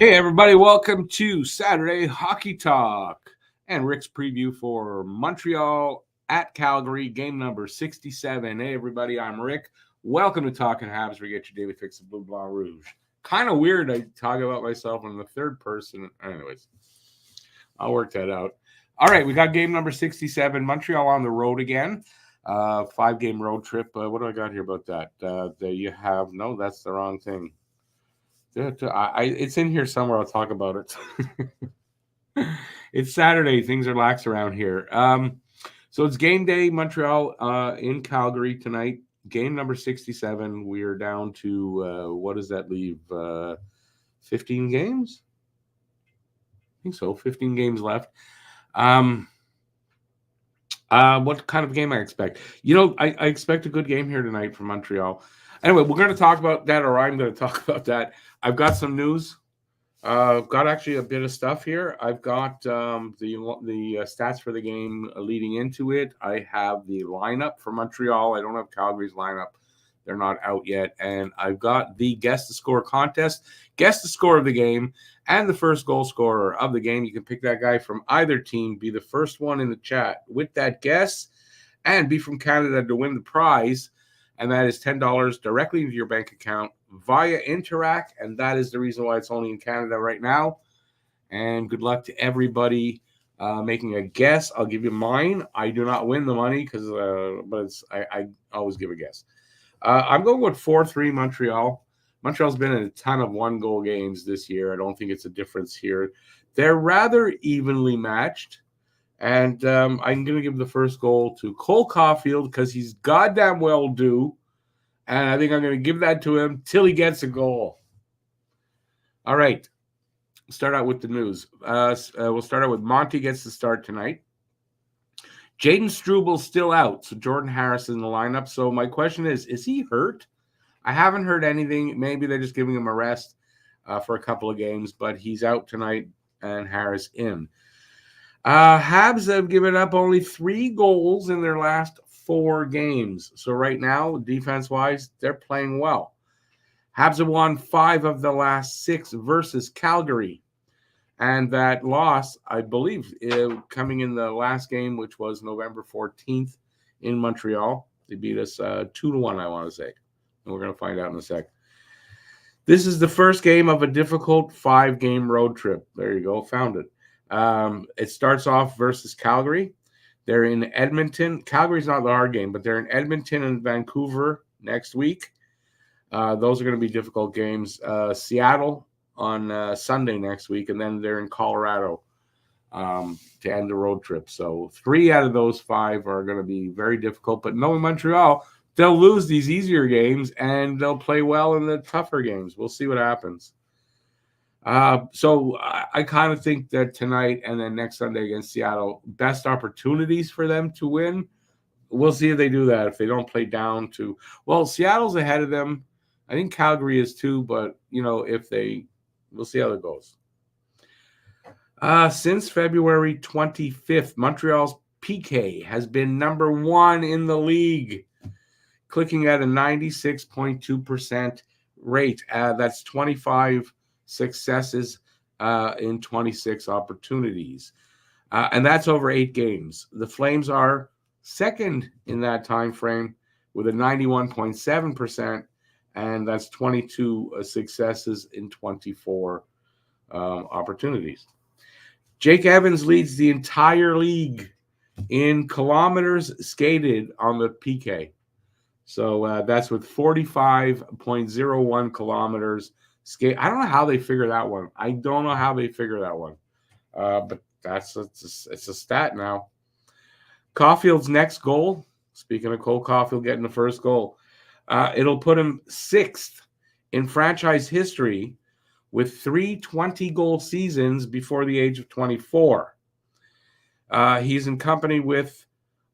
Hey, everybody, welcome to Saturday Hockey Talk and Rick's preview for Montreal at Calgary, game number 67. Hey, everybody, I'm Rick. Welcome to Talking Habs, where you get your daily fix of Blue Blanc Rouge. Kind of weird I talk about myself in the third person. Anyways, I'll work that out. All right, we got game number 67, Montreal on the road again. 5-game road trip. What do I got here about that? There you have, no, that's the wrong thing. It's in here somewhere. I'll talk about it. It's Saturday. Things are lax around here. So it's game day, Montreal in Calgary tonight. Game number 67. We are down to, what does that leave? 15 games? I think so. 15 games left. What kind of game I expect? I expect a good game here tonight from Montreal. Anyway, we're going to talk about that, or I'm going to talk about that. I've got some news. I've got actually a bit of stuff here. I've got the stats for the game leading into it. I have the lineup for Montreal. I don't have Calgary's lineup. They're not out yet. And I've got the guess the score contest. Guess the score of the game and the first goal scorer of the game. You can pick that guy from either team. Be the first one in the chat with that guess and be from Canada to win the prize. And that is $10 directly into your bank account via Interac. And that is the reason why it's only in Canada right now. And good luck to everybody making a guess. I'll give you mine. I do not win the money but I always give a guess. I'm going with 4-3 Montreal. Montreal's been in a ton of one-goal games this year. I don't think it's a difference here. They're rather evenly matched. And I'm going to give the first goal to Cole Caulfield because he's goddamn well due. And I think I'm going to give that to him till he gets a goal. All right. Start out with the news. We'll start out with Monty gets the start tonight. Jaden Struebel's still out, so Jordan Harris is in the lineup. So my question is he hurt? I haven't heard anything. Maybe they're just giving him a rest for a couple of games, but he's out tonight and Harris in. Habs have given up only 3 goals in their last 4 games. So right now, defense-wise, they're playing well. Habs have won 5 of the last 6 versus Calgary. And that loss, I believe, coming in the last game, which was November 14th in Montreal. They beat us 2-1, I want to say. And we're going to find out in a sec. This is the first game of a difficult 5-game road trip. There you go. Found it. It starts off versus Calgary. They're in Edmonton. Calgary's not the hard game, but they're in Edmonton and Vancouver next week. Those are going to be difficult games. Seattle on Sunday next week, and then they're in Colorado to end the road trip. So 3 out of those 5 are going to be very difficult. But knowing Montreal, they'll lose these easier games, and they'll play well in the tougher games. We'll see what happens. So I kind of think that tonight and then next Sunday against Seattle, best opportunities for them to win. We'll see if they do that. If they don't play down to, well, Seattle's ahead of them. I think Calgary is too, but we'll see how it goes. Since February 25th, Montreal's PK has been number 1 in the league, clicking at a 96.2% rate. That's 25 successes in 26 opportunities. And that's over 8 games. The Flames are second in that time frame with a 91.7%, and that's 22 successes in 24 opportunities. Jake Evans leads the entire league in kilometers skated on the PK. So that's with 45.01 kilometers skate. I don't know how they figure that one. But it's a stat now. Caulfield's next goal, speaking of Cole Caulfield getting the first goal, it'll put him 6th in franchise history with 3 20-goal seasons before the age of 24. He's in company with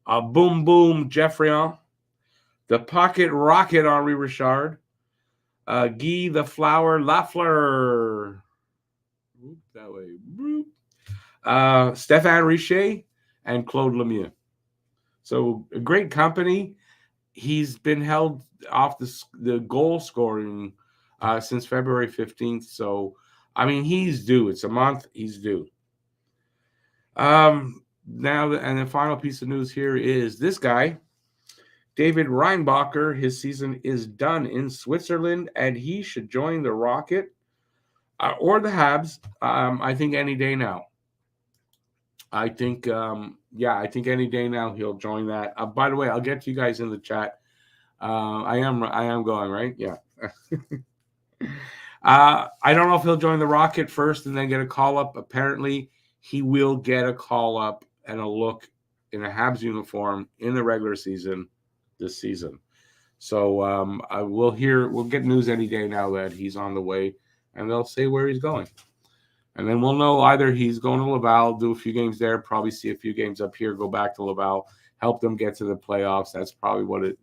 Boom Boom Geoffrion, the Pocket Rocket Henri Richard, Guy the Flower Lafleur, that way, Stéphane Richer, and Claude Lemieux. So a great company. He's been held off the goal scoring since February 15th. So I mean, he's due. It's a month. He's due. Now, and the final piece of news here is this guy, David Reinbacher. His season is done in Switzerland, and he should join the Rocket or the Habs. I think any day now. I think, I think any day now he'll join that. By the way, I'll get to you guys in the chat. I am going right. Yeah. I don't know if he'll join the Rocket first and then get a call up. Apparently, he will get a call up and a look in a Habs uniform in the regular season this season. So we'll get news any day now that he's on the way, and they'll say where he's going. And then we'll know either he's going to Laval, do a few games there, probably see a few games up here, go back to Laval, help them get to the playoffs. That's probably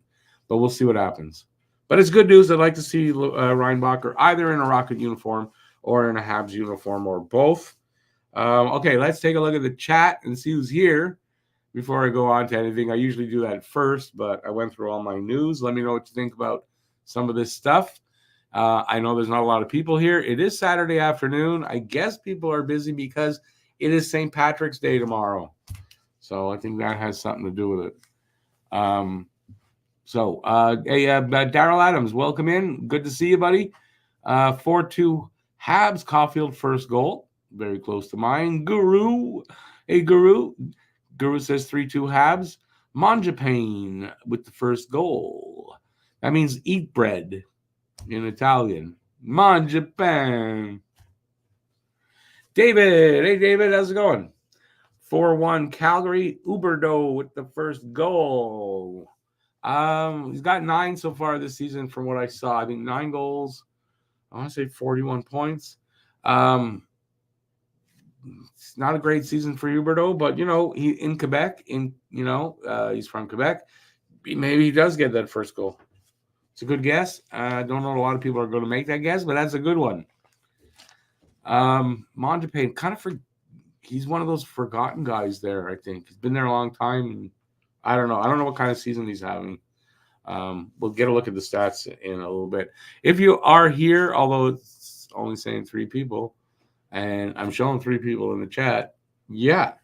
but we'll see what happens. But it's good news. I'd like to see Reinbacher either in a Rocket uniform or in a Habs uniform or both. Okay, let's take a look at the chat and see who's here before I go on to anything. I usually do that first, but I went through all my news. Let me know what you think about some of this stuff. I know there's not a lot of people here. It is Saturday afternoon. I guess people are busy because it is St. Patrick's Day tomorrow. So I think that has something to do with it. Daryl Adams, welcome in. Good to see you, buddy. 4-2 Habs, Caulfield first goal. Very close to mine. Guru. Hey, Guru. Guru says 3-2 Habs. Mangiapane with the first goal. That means eat bread in Italian. Mangiapane. David. Hey, David. How's it going? 4-1 Calgary. Huberdeau with the first goal. He's got 9 so far this season from what I saw. I think 9 goals. I want to say 41 points. It's not a great season for Huberdeau, but he in Quebec. He's from Quebec. Maybe he does get that first goal. It's a good guess. I don't know a lot of people are going to make that guess, but that's a good one. Mangiapane, he's one of those forgotten guys there. I think he's been there a long time. And I don't know what kind of season he's having. We'll get a look at the stats in a little bit. If you are here, although it's only saying 3 people, and I'm showing 3 people in the chat, yeah.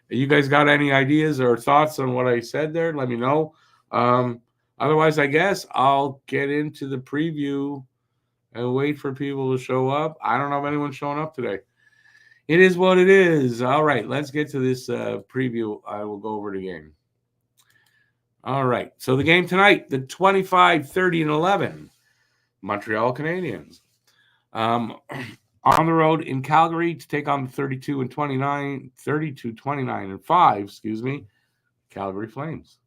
You guys got any ideas or thoughts on what I said there? Let me know. Otherwise, I guess I'll get into the preview and wait for people to show up. I don't know if anyone's showing up today. It is what it is. All right, let's get to this preview. I will go over the game. All right, so the game tonight, the 25, 30, and 11 Montreal Canadiens. On the road in Calgary to take on the 32, 29, and 5, Calgary Flames.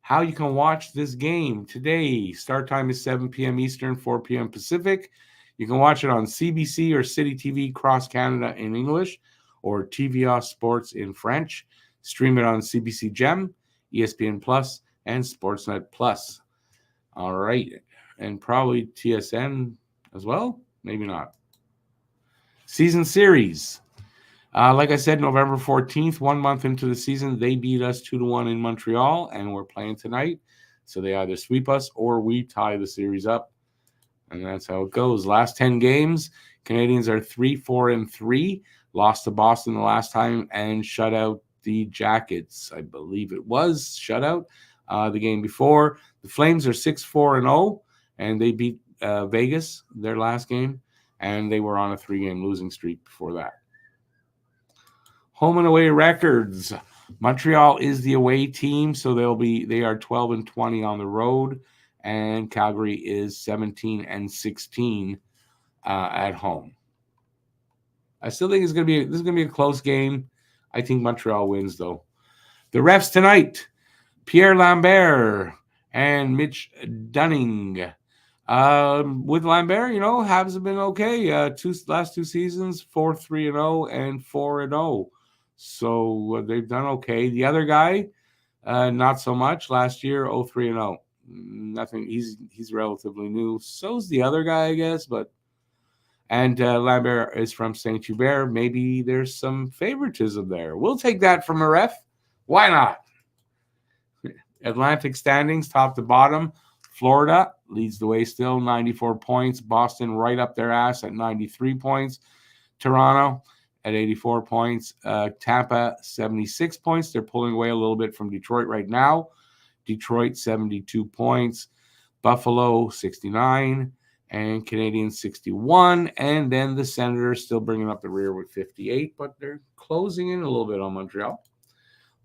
How you can watch this game today. Start time is 7 p.m. Eastern, 4 p.m. Pacific. You can watch it on CBC or City TV Cross Canada in English or TVA Sports in French. Stream it on CBC Gem, ESPN Plus, and Sportsnet Plus. All right. And probably TSN as well? Maybe not. Season series. Like I said, November 14th, 1 month into the season, they beat us 2-1 in Montreal, and we're playing tonight. So they either sweep us or we tie the series up. And that's how it goes. Last 10 games, Canadians are 3-4-3. Lost to Boston the last time and shut out the Jackets. I believe it was shutout the game before. The Flames are 6-4-0, and they beat Vegas their last game, and they were on a 3-game losing streak before that. Home and away records. Montreal is the away team, so they are 12-20 on the road, and Calgary is 17-16 at home. I still think this is gonna be a close game. I think Montreal wins, though. The refs tonight, Pierre Lambert and Mitch Dunning. With Lambert, Habs have been okay. Last 2 seasons, 4-3-0 and 4-0. So they've done okay. The other guy, not so much. Last year, 0-3-0. Nothing. He's relatively new. So's the other guy, I guess, but. And Lambert is from St. Hubert. Maybe there's some favoritism there. We'll take that from a ref. Why not? Atlantic standings, top to bottom. Florida leads the way still, 94 points. Boston right up their ass at 93 points. Toronto at 84 points. Tampa, 76 points. They're pulling away a little bit from Detroit right now. Detroit, 72 points. Buffalo, 69. And Canadiens, 61. And then the Senators still bringing up the rear with 58, but they're closing in a little bit on Montreal.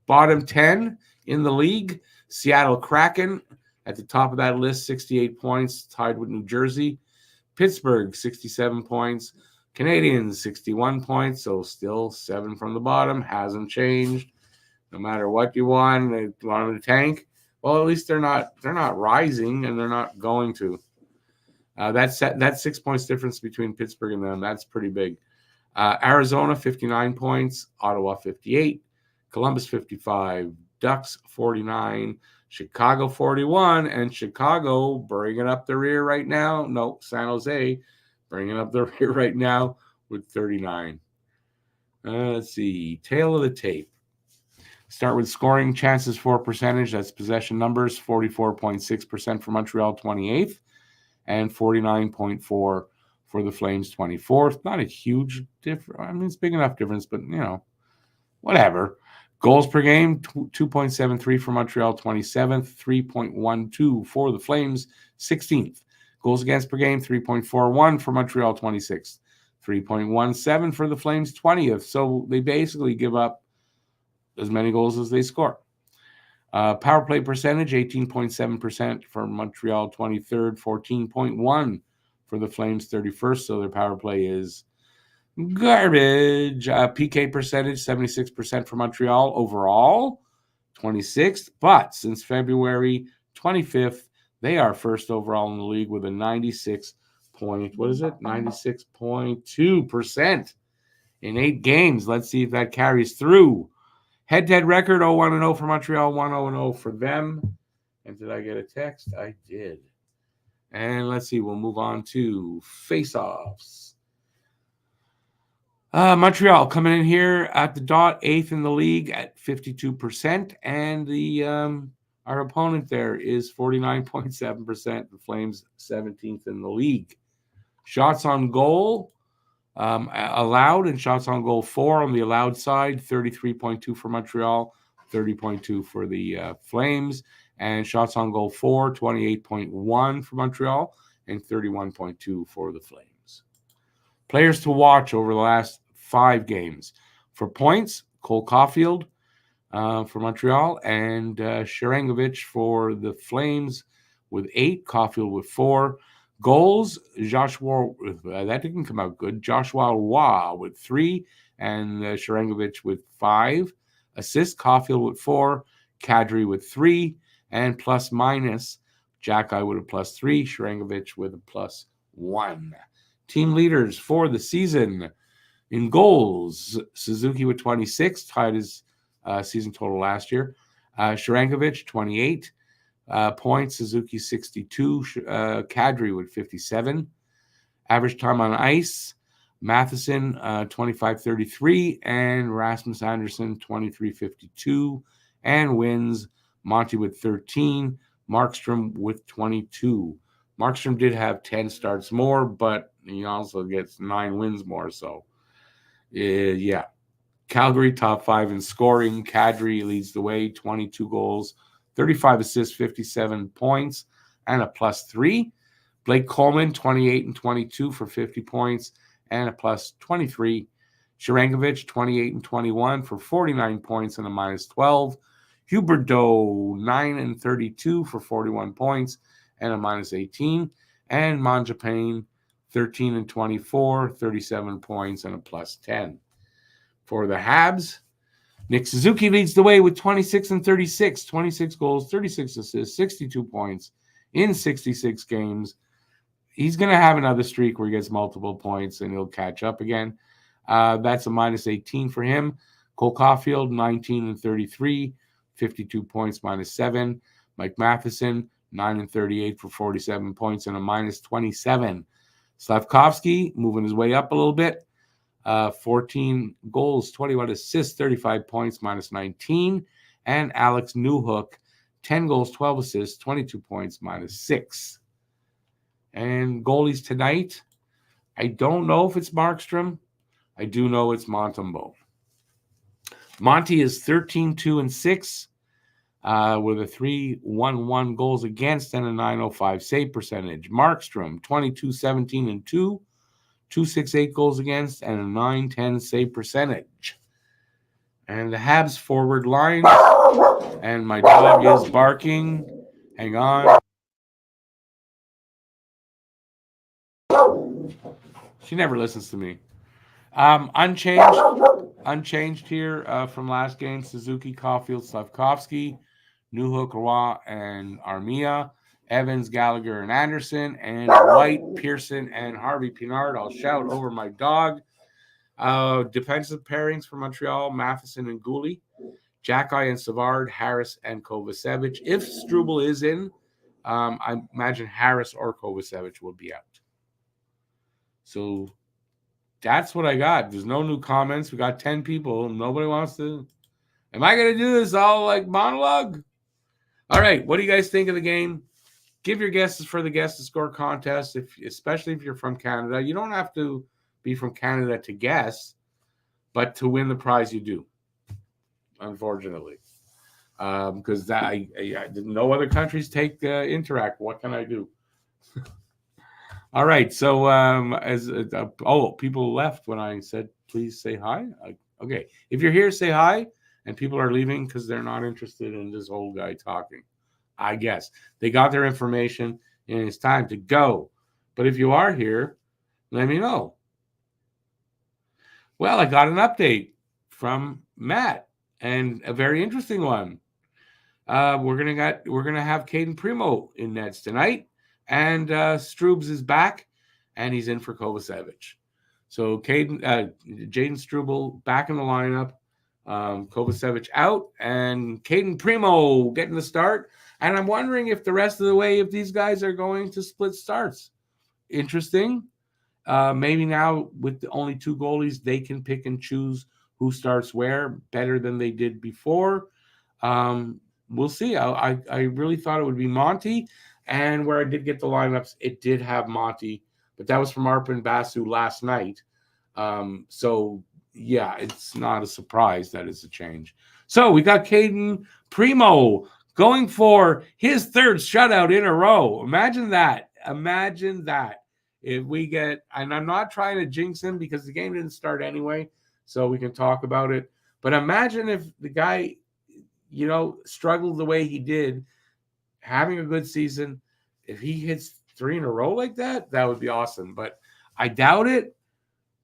Bottom 10 in the league, Seattle Kraken at the top of that list, 68 points, tied with New Jersey. Pittsburgh, 67 points. Canadiens, 61 points, so still 7 from the bottom. Hasn't changed. No matter what you want, they want them to tank. Well, at least they're not rising, and they're not going to. That's 6 points difference between Pittsburgh and them. That's pretty big. Arizona, 59 points. Ottawa, 58. Columbus, 55. Ducks, 49. Chicago, 41. And Chicago bringing up the rear right now. No, San Jose bringing up the rear right now with 39. Let's see. Tail of the tape. Start with scoring chances for percentage. That's possession numbers. 44.6% for Montreal, 28th. And 49.4% for the Flames, 24th. Not a huge difference. I mean, it's big enough difference, but, whatever. Goals per game, 2.73 for Montreal, 27th. 3.12 for the Flames, 16th. Goals against per game, 3.41 for Montreal, 26th. 3.17 for the Flames, 20th. So they basically give up as many goals as they score. Power play percentage, 18.7% for Montreal, 23rd. 14.1 for the Flames, 31st. So their power play is garbage. PK percentage, 76% for Montreal overall, 26th. But since February 25th, they are first overall in the league with a 96.2% in 8 games. Let's see if that carries through. Head-to-head record, 0-1-0 for Montreal, 1-0-0 for them. And did I get a text? I did. And let's see, we'll move on to face-offs. Montreal coming in here at the dot, 8th in the league at 52%. And our opponent there is 49.7%. The Flames, 17th in the league. Shots on goal. Allowed and shots on goal 4 on the allowed side, 33.2 for Montreal, 30.2 for the Flames, and shots on goal 4, 28.1 for Montreal, and 31.2 for the Flames. Players to watch over the last 5 games. For points, Cole Caulfield for Montreal, and Sharangovich for the Flames with 8, Caulfield with 4. Goals, Joshua, that didn't come out good. Joshua Roy with 3 and Sharangovich with 5. Assists, Caulfield with 4, Kadri with 3, and plus minus, Jack-Eye with a plus 3, Sharangovich with a plus 1. Team leaders for the season. In goals, Suzuki with 26, tied his season total last year. Sharangovich, 28. Points, Suzuki 62, Kadri with 57. Average time on ice, Matheson 25.33 and Rasmus Anderson 23.52. And wins, Monty with 13, Markstrom with 22. Markstrom did have 10 starts more, but he also gets 9 wins more. So, yeah. Calgary top 5 in scoring. Kadri leads the way, 22 goals. 35 assists, 57 points, and a plus 3. Blake Coleman, 28 and 22 for 50 points and a plus 23. Sharangovich, 28 and 21 for 49 points and a minus 12. Huberdeau, 9 and 32 for 41 points and a minus 18. And Manjapane, 13 and 24, 37 points and a plus 10. For the Habs, Nick Suzuki leads the way with 26 and 36, 26 goals, 36 assists, 62 points in 66 games. He's going to have another streak where he gets multiple points and he'll catch up again. That's a minus 18 for him. Cole Caulfield, 19 and 33, 52 points, minus 7. Mike Matheson, 9 and 38 for 47 points and a minus 27. Slavkovsky moving his way up a little bit. 14 goals, 21 assists, 35 points, minus 19. And Alex Newhook, 10 goals, 12 assists, 22 points, -6. And goalies tonight, I don't know if it's Markstrom. I do know it's Montembeault. Monty is 13-2-6 with a 3.11 goals against and a .905 save percentage. Markstrom, 22-17-2, 268 goals against and a .910 save percentage. And the Habs forward line, and my dog is barking. Hang on. She never listens to me. Unchanged here from last game. Suzuki, Caulfield, Slavkovsky, Newhook, Roy, and Armia. Evans, Gallagher, and Anderson. And White, Pearson, and Harvey Pinard. I'll shout over my dog. Defensive pairings for Montreal, Matheson and Gouli. Jacki and Savard, Harris and Kovacevic. If Struble is in, I imagine Harris or Kovacevic will be out. So that's what I got. There's no new comments. We got 10 people. Nobody wants to. Am I going to do this all like monologue? All right. What do you guys think of the game? Give your guesses for the guess to score contest, especially if you're from Canada. You don't have to be from Canada to guess, but to win the prize you do, unfortunately. Because no other countries take Interact. What can I do? All right. So people left when I said, please say hi. Okay. If you're here, say hi. And people are leaving because they're not interested in this old guy talking. I guess they got their information and it's time to go. But if you are here, let me know. Well, I got an update from Matt, and a very interesting one. We're gonna have Caden Primo in nets tonight, and Strubes is back, and he's in for Kovacevic. So Jaden Struble back in the lineup, Kovacevic out, and Caden Primo getting the start. And I'm wondering if the rest of the way, if these guys are going to split starts. Interesting. Maybe now with only 2 goalies, they can pick and choose who starts where better than they did before. We'll see. I really thought it would be Monty. And where I did get the lineups, it did have Monty. But that was from Arpin Basu last night. So, yeah, it's not a surprise that it's a change. So we got Caden Primo going for his 3rd shutout in a row. Imagine that. If we get, and I'm not trying to jinx him because the game didn't start anyway, so we can talk about it. But imagine if the guy, struggled the way he did, having a good season, if he hits 3 in a row like that, that would be awesome. But I doubt it.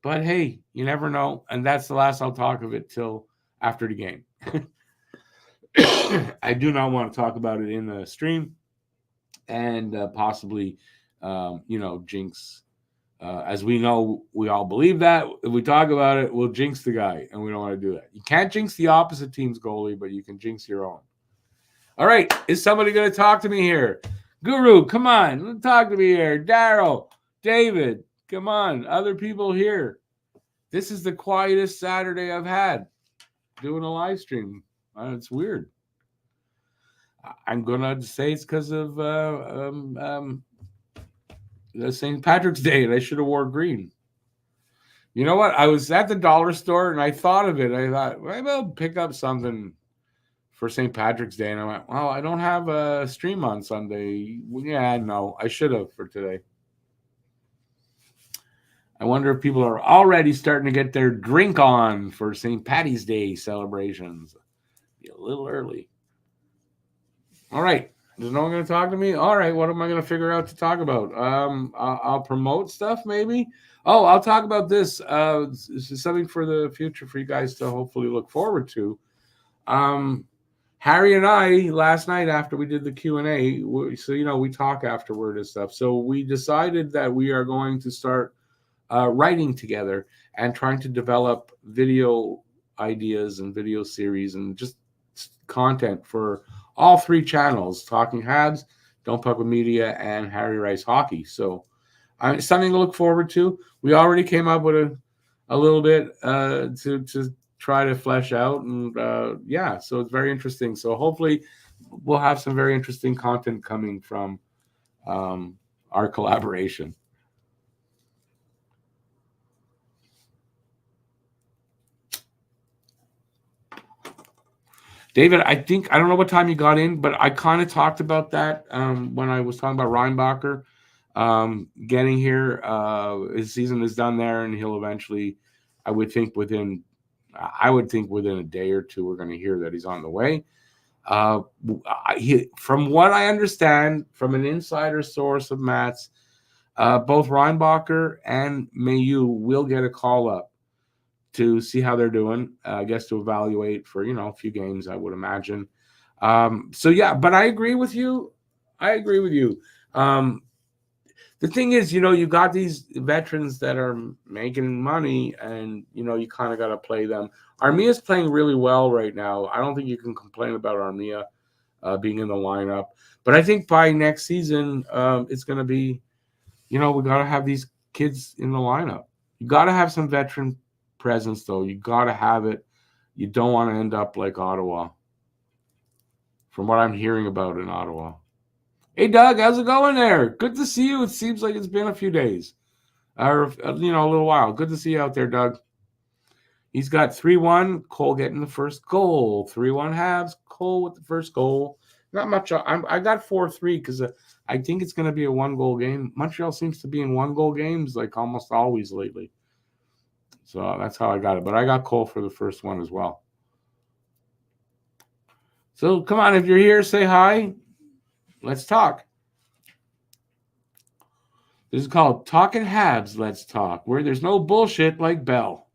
But hey, you never know. And that's the last I'll talk of it till after the game. I do not want to talk about it in the stream and possibly, jinx. As we know, we all believe that. If we talk about it, we'll jinx the guy, and we don't want to do that. You can't jinx the opposite team's goalie, but you can jinx your own. All right, is somebody going to talk to me here? Guru, come on, talk to me here. Daryl, David, come on. Other people here. This is the quietest Saturday I've had doing a live stream. It's weird. I'm going to say it's because of St. Patrick's Day, and I should have wore green. You know what? I was at the dollar store, and I thought of it. I thought, maybe I'll pick up something for St. Patrick's Day. And I went, well, I don't have a stream on Sunday. Yeah, no, I should have for today. I wonder if people are already starting to get their drink on for St. Patty's Day celebrations. Be a little early. All right. Is no one going to talk to me? All right. What am I going to figure out to talk about? I'll promote stuff maybe. Oh, I'll talk about this. This is something for the future for you guys to hopefully look forward to. Harry and I, last night after we did the Q&A, we talk afterward and stuff. So we decided that we are going to start writing together and trying to develop video ideas and video series and just content for all 3 channels, Talking Habs, Don't Puck with Media, and Harry Rice Hockey. So something to look forward to. We already came up with a little bit to try to flesh out. And so it's very interesting. So hopefully we'll have some very interesting content coming from our collaboration. David, I don't know what time you got in, but I kind of talked about that when I was talking about Reinbacher getting here. His season is done there, and he'll eventually, I would think within a day or two, we're going to hear that he's on the way. From what I understand from an insider source of Matt's, both Reinbacher and Mayu will get a call up to see how they're doing. I guess to evaluate for a few games, I would imagine. So yeah, but I agree with you. The thing is, you got these veterans that are making money, and you kind of got to play them. Armia's playing really well right now. I don't think you can complain about Armia being in the lineup. But I think by next season, it's going to be, we got to have these kids in the lineup. You got to have some veteran presence, though. You got to have it. You don't want to end up like Ottawa, from what I'm hearing about in Ottawa. Hey, Doug, how's it going there? Good to see you. It seems like it's been a few days, or a little while. Good to see you out there, Doug. He's got 3-1. Cole getting the first goal. 3-1 Habs. Cole with the first goal. Not much. I got 4-3 because I think it's going to be a one-goal game. Montreal seems to be in one-goal games like almost always lately. So that's how I got it. But I got Cole for the first one as well. So come on, if you're here, say hi. Let's talk. This is called Talking Habs. Let's talk, where there's no bullshit like Bell.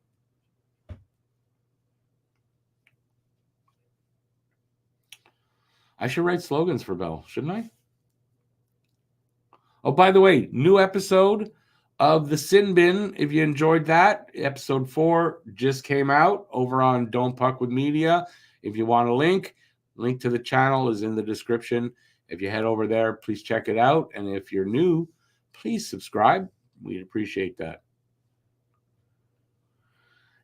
I should write slogans for Bell, shouldn't I? Oh, by the way, new episode of the Sin Bin. If you enjoyed that, episode 4 just came out over on Don't Puck with Media. If you want a link to the channel is in the description. If you head over there, please check it out. And if you're new, please subscribe. We'd appreciate that.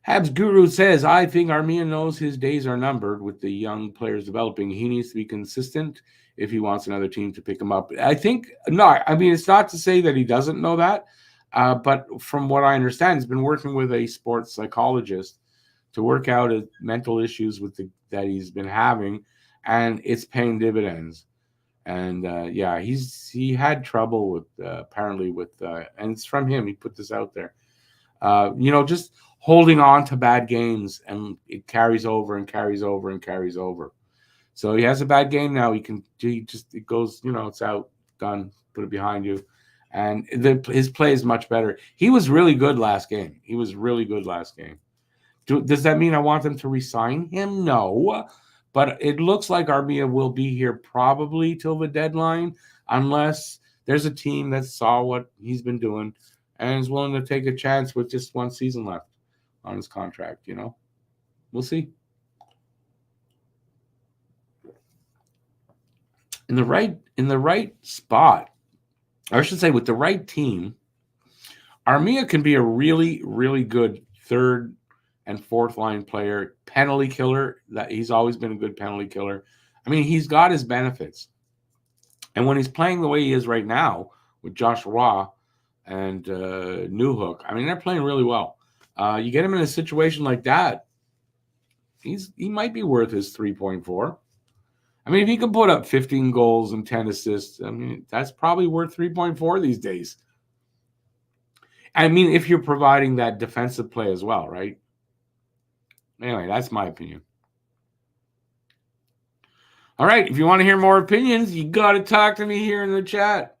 Habs Guru says, I think Armia knows his days are numbered with the young players developing. He needs to be consistent if he wants another team to pick him up. I think, no, I mean, it's not to say that he doesn't know that. But from what I understand, he's been working with a sports psychologist to work out his mental issues that he's been having, and it's paying dividends. And he had trouble with apparently with and it's from him. He put this out there. Just holding on to bad games, and it carries over and carries over and carries over. So he has a bad game now. It goes, it's out, done, put it behind you. And his play is much better. He was really good last game. Does that mean I want them to re-sign him? No. But it looks like Armia will be here probably till the deadline, unless there's a team that saw what he's been doing and is willing to take a chance with just one season left on his contract. We'll see. In the right spot, or I should say with the right team, Armia can be a really, really good third and fourth line player, penalty killer. That he's always been a good penalty killer. I mean, he's got his benefits. And when he's playing the way he is right now with Josh Roy and Newhook, I mean, they're playing really well. You get him in a situation like that, he might be worth his 3.4. I mean, if he can put up 15 goals and 10 assists, I mean, that's probably worth 3.4 these days. I mean, if you're providing that defensive play as well, right? Anyway, that's my opinion. All right, if you want to hear more opinions, you got to talk to me here in the chat.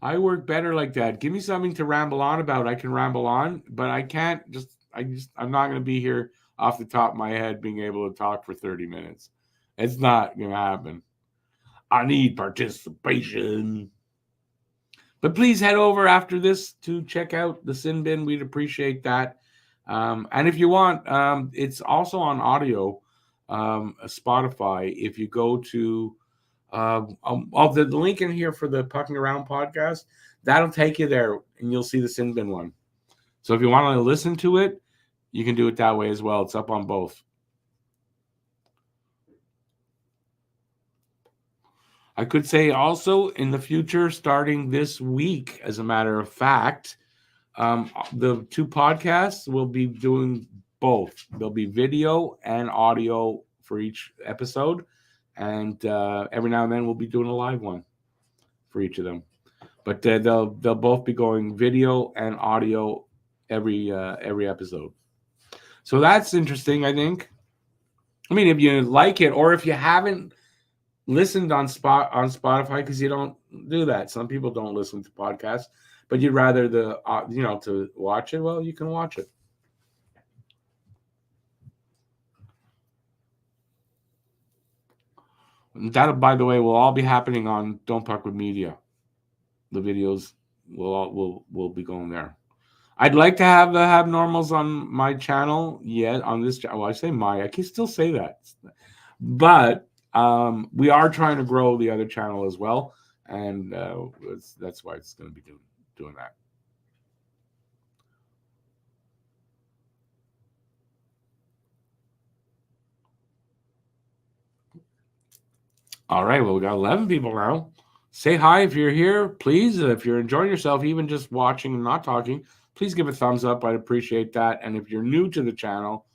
I work better like that. Give me something to ramble on about. I can ramble on, but I can't I'm not going to be here off the top of my head being able to talk for 30 minutes. It's not going to happen. I need participation. But please head over after this to check out the Sin Bin. We'd appreciate that. And if you want, it's also on audio, Spotify. If you go to the link in here for the Pucking Around podcast, that'll take you there, and you'll see the Sin Bin one. So if you want to listen to it, you can do it that way as well. It's up on both. I could say also in the future, starting this week, as a matter of fact, the two podcasts will be doing both. There'll be video and audio for each episode, and every now and then we'll be doing a live one for each of them. But they'll both be going video and audio every episode. So that's interesting, I think. I mean, if you like it, or if you haven't listened on Spotify, because you don't do that. Some people don't listen to podcasts, but you'd rather to watch it. Well, you can watch it. That, by the way, will all be happening on Don't Puck with Media. The videos will be going there. I'd like to have the Hab Normals on my channel. Yeah, on this channel. Well, I say I can still say that, but we are trying to grow the other channel as well, and that's why it's going to be doing that. All right, well, we got 11 people now. Say hi if you're here, please. If you're enjoying yourself, even just watching and not talking, please give a thumbs up. I'd appreciate that. And if you're new to the channel,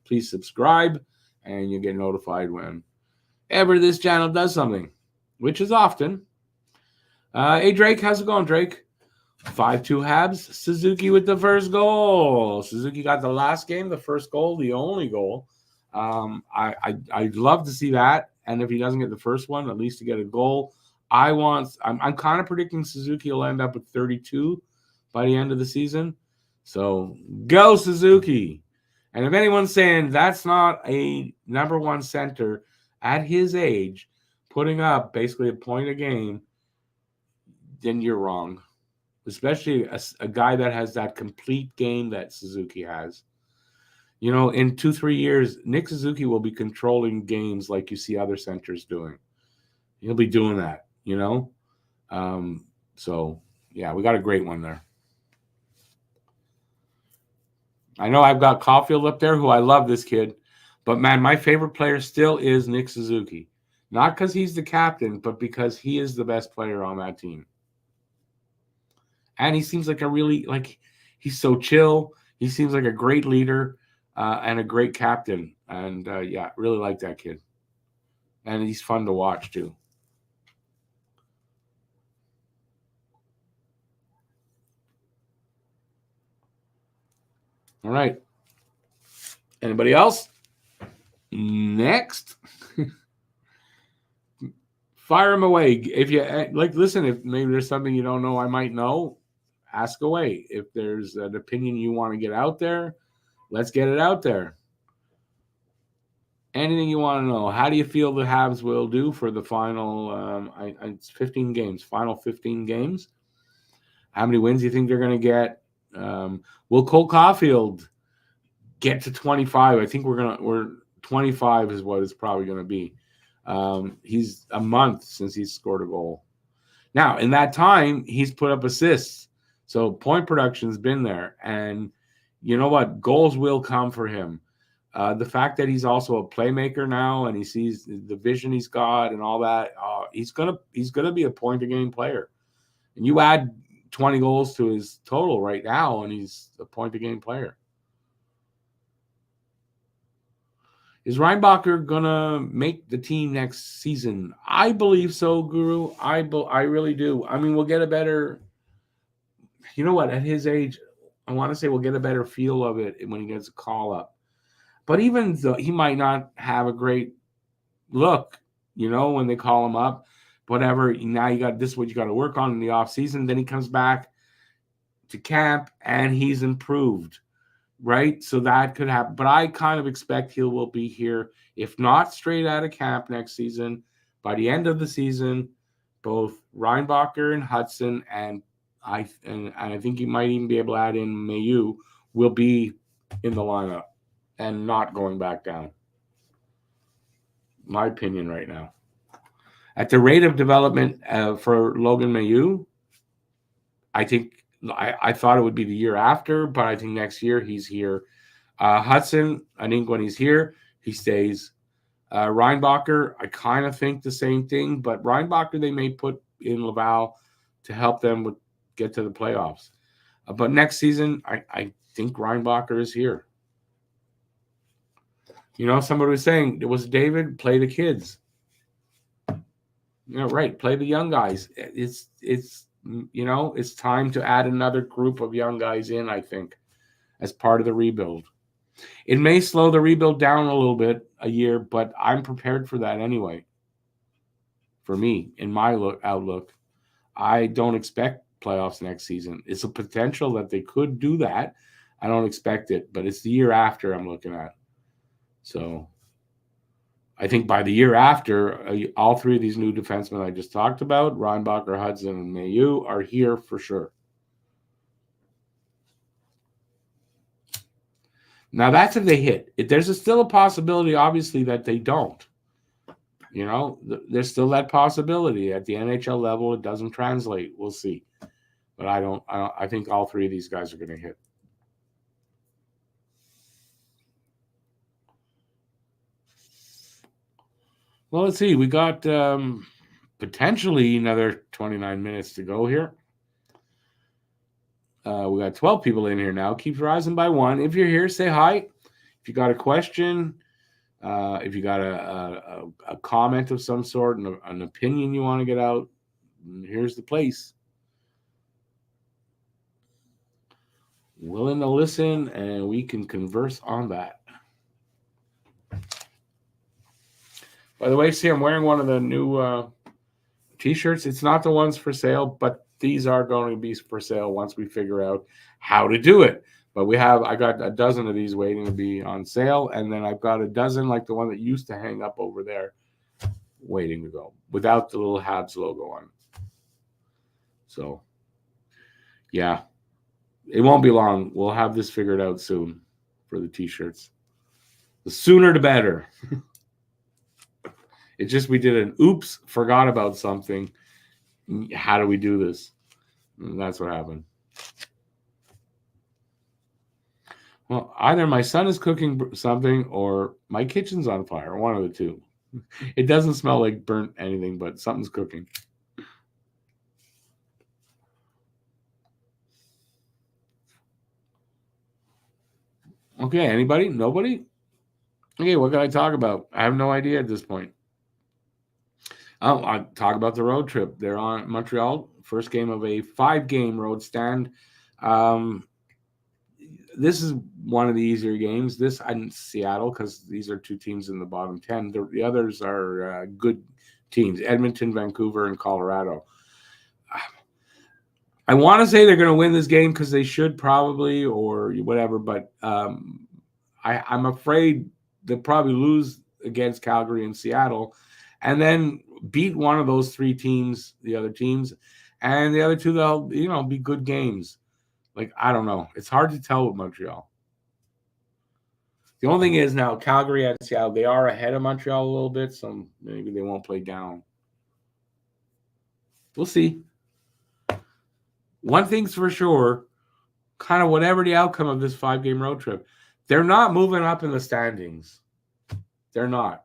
please subscribe, and you'll get notified whenever this channel does something, which is often. Hey, Drake, how's it going, Drake? 5-2 Habs. Suzuki with the first goal. Suzuki got the last game, the first goal, the only goal. I'd love to see that. And if he doesn't get the first one, at least to get a goal. I'm kind of predicting Suzuki will end up with 32 by the end of the season. So go Suzuki. And if anyone's saying that's not a number one center at his age, putting up basically a point a game, then you're wrong. Especially a guy that has that complete game that Suzuki has. You know, in 2-3 years, Nick Suzuki will be controlling games like you see other centers doing. He'll be doing that, you know? So, yeah, we got a great one there. I know I've got Caulfield up there, who I love this kid. But, man, my favorite player still is Nick Suzuki. Not because he's the captain, but because he is the best player on that team. And he seems like he's so chill. He seems like a great leader. And a great captain. And, yeah, really like that kid. And he's fun to watch, too. All right. Anybody else? Next. Fire him away. If you listen, if maybe there's something you don't know I might know, ask away. If there's an opinion you want to get out there, let's get it out there. Anything you want to know. How do you feel the Habs will do for the final it's 15 games, final 15 games? How many wins do you think they're going to get? Will Cole Caulfield get to 25? I think we're 25 is what it's probably going to be. He's a month since he's scored a goal. Now, in that time, he's put up assists. So point production's been there. And you know what? Goals will come for him. The fact that he's also a playmaker now, and he sees the vision he's got and all that, he's gonna be a point a game player. And you add 20 goals to his total right now, and he's a point a game player. Is Reinbacher gonna make the team next season? I believe so, Guru. I really do. I mean, we'll get a better. You know what? At his age, I want to say we'll get a better feel of it when he gets a call up. But even though he might not have a great look, you know, when they call him up, whatever, now you got this is what you got to work on in the off season. Then he comes back to camp and he's improved, right? So that could happen. But I kind of expect he will be here, if not straight out of camp next season, by the end of the season, both Reinbacher and Hudson and I think you might even be able to add in Mayu will be in the lineup and not going back down. My opinion right now. At the rate of development for Logan Mayu, I think I thought it would be the year after, but I think next year he's here. Hudson, I think when he's here, he stays. Reinbacher, I kind of think the same thing, but Reinbacher they may put in Laval to help them get to the playoffs. But next season, I think Reinbacher is here. Somebody was saying, it was David, play the kids. Right, play the young guys. It's time to add another group of young guys in, I think, as part of the rebuild. It may slow the rebuild down a little bit a year, but I'm prepared for that anyway. For me, in my outlook, I don't expect playoffs next season. It's a potential that they could do that. I don't expect it, but it's the year after I'm looking at. So I think by the year after, all three of these new defensemen I just talked about, Reinbacher, Hudson, and Mailloux, are here for sure. Now, that's if they hit. There's still a possibility, obviously, that they don't. There's still that possibility. At the NHL level, it doesn't translate. We'll see. But I think all three of these guys are going to hit. Well, let's see. We got potentially another 29 minutes to go here. We got 12 people in here now. Keeps rising by one. If you're here, say hi. If you got a question, if you got a comment of some sort, an opinion you want to get out, here's the place. Willing to listen, and we can converse on that. By the way, see, I'm wearing one of the new T-shirts. It's not the ones for sale, but these are going to be for sale once we figure out how to do it. But I got a dozen of these waiting to be on sale, and then I've got a dozen like the one that used to hang up over there waiting to go without the little Habs logo on. So, yeah, it won't be long. We'll have this figured out soon for the T-shirts. The sooner the better. It's just we did an oops, forgot about something. How do we do this? And that's what happened. Well, either my son is cooking something or my kitchen's on fire, one of the two. It doesn't smell like burnt anything, but something's cooking. Okay, anybody? Nobody? Okay, what can I talk about? I have no idea at this point. I'll talk about the road trip. They're on Montreal, first game of a 5-game road stand. This is one of the easier games. This in Seattle, because these are two teams in the bottom 10. The others are good teams, Edmonton, Vancouver, and Colorado. I want to say they're going to win this game because they should probably or whatever, but I'm afraid they'll probably lose against Calgary and Seattle and then beat one of those three teams, the other teams, and the other two, they'll, be good games. Like, I don't know. It's hard to tell with Montreal. The only thing is now Calgary and Seattle, they are ahead of Montreal a little bit, so maybe they won't play down. We'll see. One thing's for sure, kind of whatever the outcome of this 5-game road trip, they're not moving up in the standings. They're not.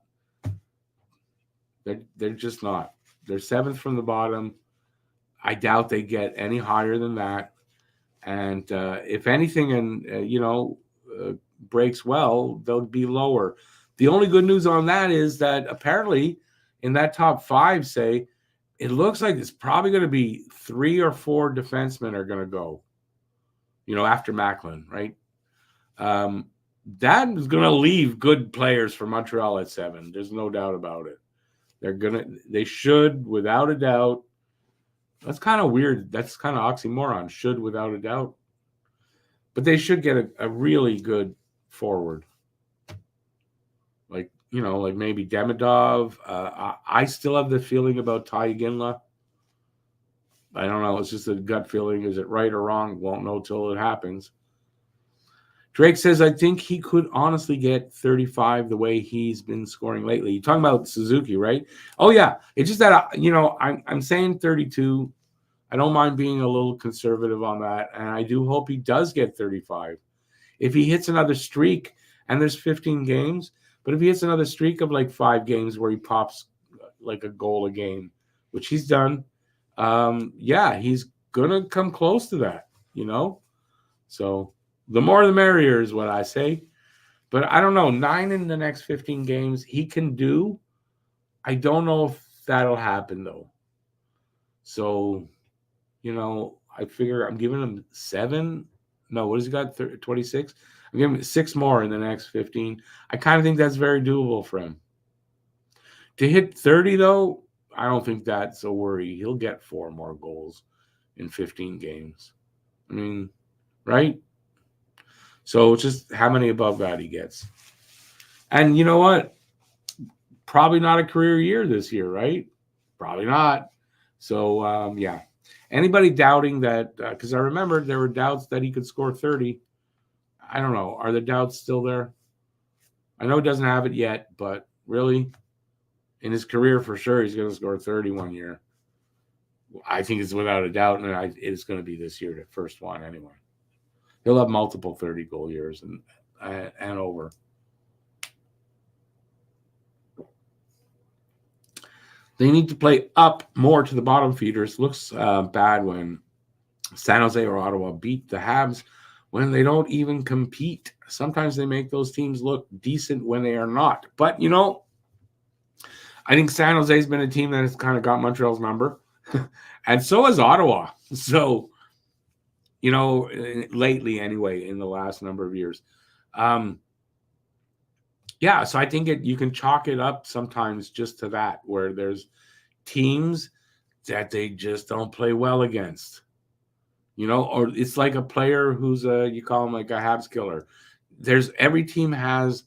They're just not. They're 7th from the bottom. I doubt they get any higher than that. And if anything, breaks well, they'll be lower. The only good news on that is that apparently in that top 5, say, it looks like it's probably going to be 3 or 4 defensemen are going to go, after Macklin, right? That is going to leave good players for Montreal at 7. There's no doubt about it. They should, without a doubt. That's kind of weird. That's kind of oxymoron. Should, without a doubt. But they should get a really good forward. Like maybe Demidov. I still have the feeling about Ty Ginla. I don't know. It's just a gut feeling. Is it right or wrong? Won't know till it happens. Drake says, I think he could honestly get 35 the way he's been scoring lately. You're talking about Suzuki, right? Oh, yeah. It's just that, I'm saying 32. I don't mind being a little conservative on that. And I do hope he does get 35. If he hits another streak and there's 15 games, But if he hits another streak of like 5 games where he pops like a goal a game, which he's done, yeah, he's gonna come close to that, you know. So the more the merrier is what I say. But I don't know, 9 in the next 15 games he can do. I don't know if that'll happen though. So, you know, I figure I'm giving him 7. No, what has he got? 26. I'm giving him 6 more in the next 15. I kind of think that's very doable for him. To hit 30 though, I don't think that's a worry. He'll get 4 more goals in 15 games. I mean, right? So it's just how many above that he gets. And you know what? Probably not a career year this year, right? Probably not. So, yeah. Anybody doubting that, because I remember there were doubts that he could score 30. I don't know. Are the doubts still there? I know he doesn't have it yet, but really, in his career, for sure, he's going to score 30 one year. I think it's without a doubt, and it's going to be this year, the first one anyway. He'll have multiple 30-goal years and over. They need to play up more to the bottom feeders. Looks bad when San Jose or Ottawa beat the Habs when they don't even compete. Sometimes they make those teams look decent when they are not. But, you know, I think San Jose's been a team that has kind of got Montreal's number. And so has Ottawa. So, you know, lately anyway, in the last number of years. Yeah, so I think you can chalk it up sometimes just to that, where there's teams that they just don't play well against. You know, or it's like a player who's you call him like a Habs killer. Every team has,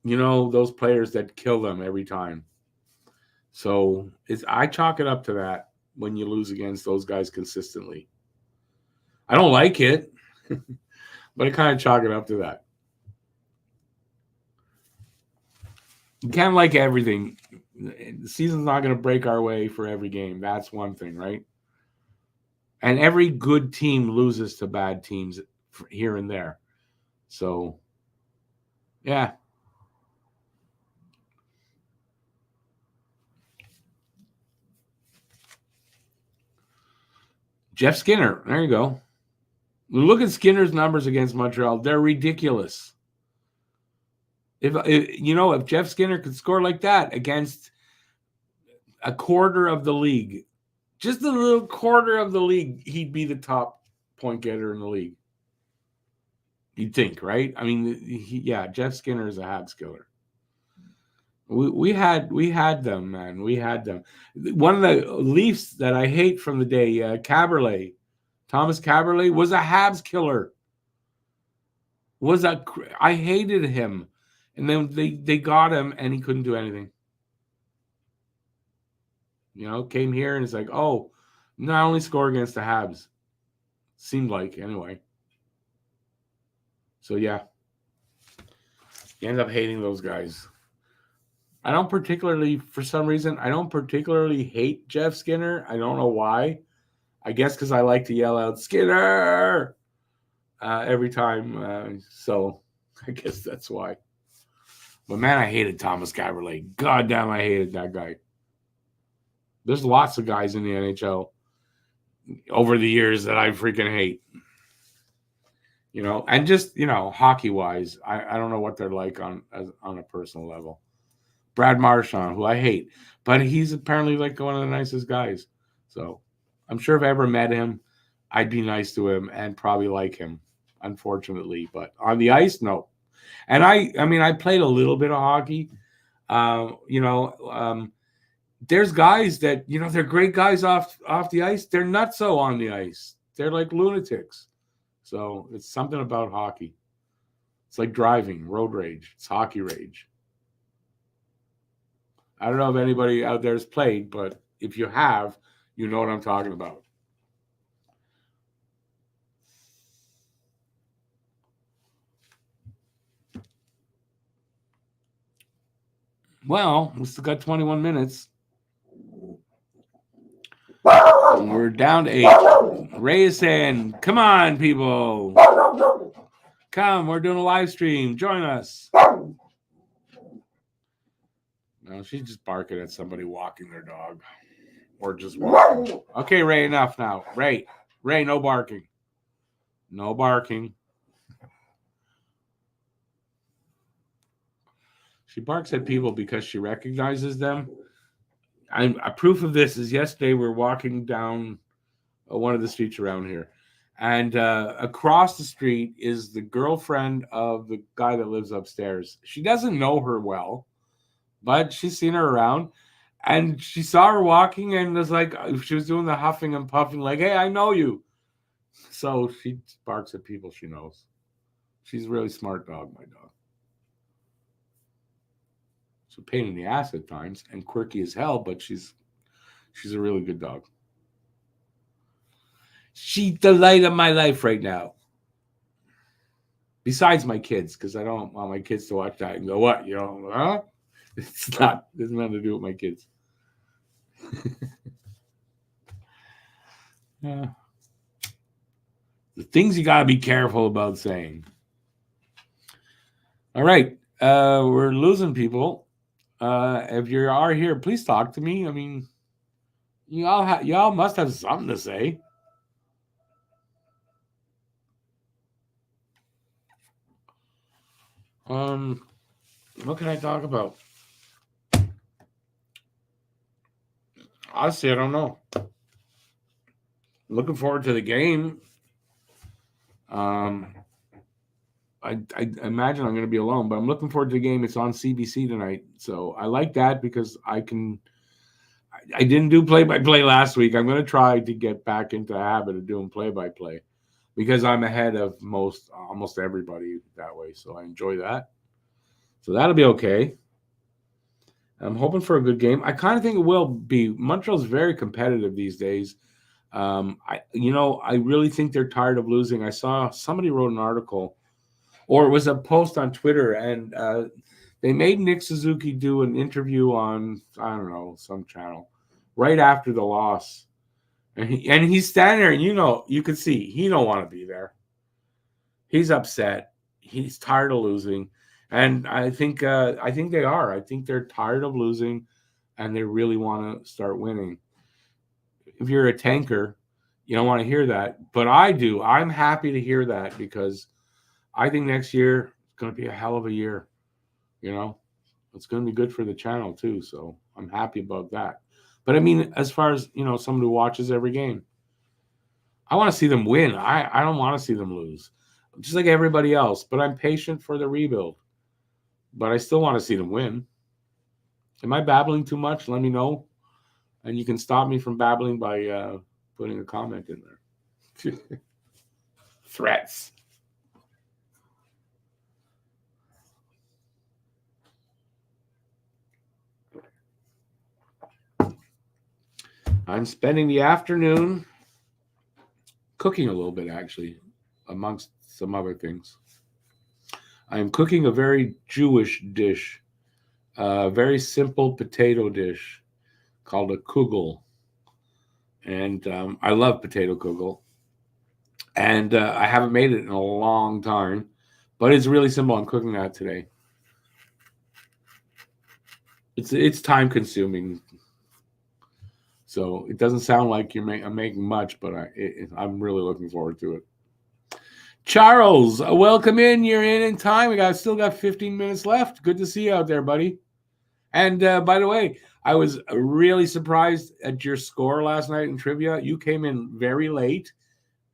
you know, those players that kill them every time. So I chalk it up to that when you lose against those guys consistently. I don't like it, but I kind of chalk it up to that. You can't like everything. The season's not going to break our way for every game. That's one thing, right? And every good team loses to bad teams here and there. So, yeah. Jeff Skinner. There you go. Look at Skinner's numbers against Montreal. They're ridiculous. If Jeff Skinner could score like that against a quarter of the league, just a little quarter of the league, he'd be the top point getter in the league. You'd think, right? I mean, Jeff Skinner is a Habs killer. We had them, man. We had them. One of the Leafs that I hate from the day, Thomas Caberlet, was a Habs killer. I hated him. And then they got him, and he couldn't do anything. You know, came here, and it's like, oh, not only score against the Habs. Seemed like, anyway. So, yeah. You end up hating those guys. For some reason, I don't particularly hate Jeff Skinner. I don't know why. I guess because I like to yell out, Skinner! Every time. So, I guess that's why. But, man, I hated Thomas Caberlet. God damn, I hated that guy. There's lots of guys in the NHL over the years that I freaking hate. You know, and just, you know, hockey-wise, I don't know what they're like on a personal level. Brad Marchand, who I hate. But he's apparently, like, one of the nicest guys. So, I'm sure if I ever met him, I'd be nice to him and probably like him, unfortunately. But on the ice, no. And I played a little bit of hockey. There's guys that, you know, they're great guys off the ice. They're nutso on the ice. They're like lunatics. So it's something about hockey. It's like driving, road rage. It's hockey rage. I don't know if anybody out there has played, but if you have, you know what I'm talking about. Well, we still got 21 minutes. We're down to 8. Ray is saying, come on, people. Come, we're doing a live stream. Join us. No, she's just barking at somebody walking their dog. Or just walking. Okay, Ray, enough now. Ray, no barking. No barking. She barks at people because she recognizes them. A proof of this is yesterday we're walking down one of the streets around here. And across the street is the girlfriend of the guy that lives upstairs. She doesn't know her well, but she's seen her around. And she saw her walking and was like, she was doing the huffing and puffing, like, hey, I know you. So she barks at people she knows. She's a really smart dog, my dog. She's a pain in the ass at times and quirky as hell, but she's a really good dog. She's the light of my life right now. Besides my kids, because I don't want my kids to watch that and go, what? You know, huh? It's not. There's nothing to do with my kids. The things you got to be careful about saying. All right. We're losing people. If you are here, please talk to me. I mean, y'all must have something to say. What can I talk about? Honestly, I don't know. Looking forward to the game. I imagine I'm going to be alone, but I'm looking forward to the game. It's on CBC tonight, so I like that because I didn't do play-by-play last week. I'm going to try to get back into the habit of doing play-by-play because I'm ahead of almost everybody that way, so I enjoy that. So that'll be okay. I'm hoping for a good game. I kind of think it will be. Montreal's very competitive these days. I really think they're tired of losing. I saw somebody wrote an article, or it was a post on Twitter, and they made Nick Suzuki do an interview on, I don't know, some channel right after the loss. And he's standing there, and you could see he don't want to be there. He's upset. He's tired of losing. And I think they are. I think they're tired of losing, and they really want to start winning. If you're a tanker, you don't want to hear that. But I do. I'm happy to hear that because I think next year is going to be a hell of a year. It's going to be good for the channel too. So I'm happy about that. But I mean, as far as, someone who watches every game, I want to see them win. I don't want to see them lose, just like everybody else. But I'm patient for the rebuild. But I still want to see them win. Am I babbling too much? Let me know. And you can stop me from babbling by putting a comment in there. Threats. I'm spending the afternoon cooking a little bit, actually, amongst some other things. I'm cooking a very Jewish dish, a very simple potato dish called a kugel. And I love potato kugel. And I haven't made it in a long time, but it's really simple. I'm cooking that today. It's time consuming. So it doesn't sound like I'm making much, but I'm really looking forward to it. Charles, welcome in. You're in time. We still got 15 minutes left. Good to see you out there, buddy. And by the way, I was really surprised at your score last night in trivia. You came in very late,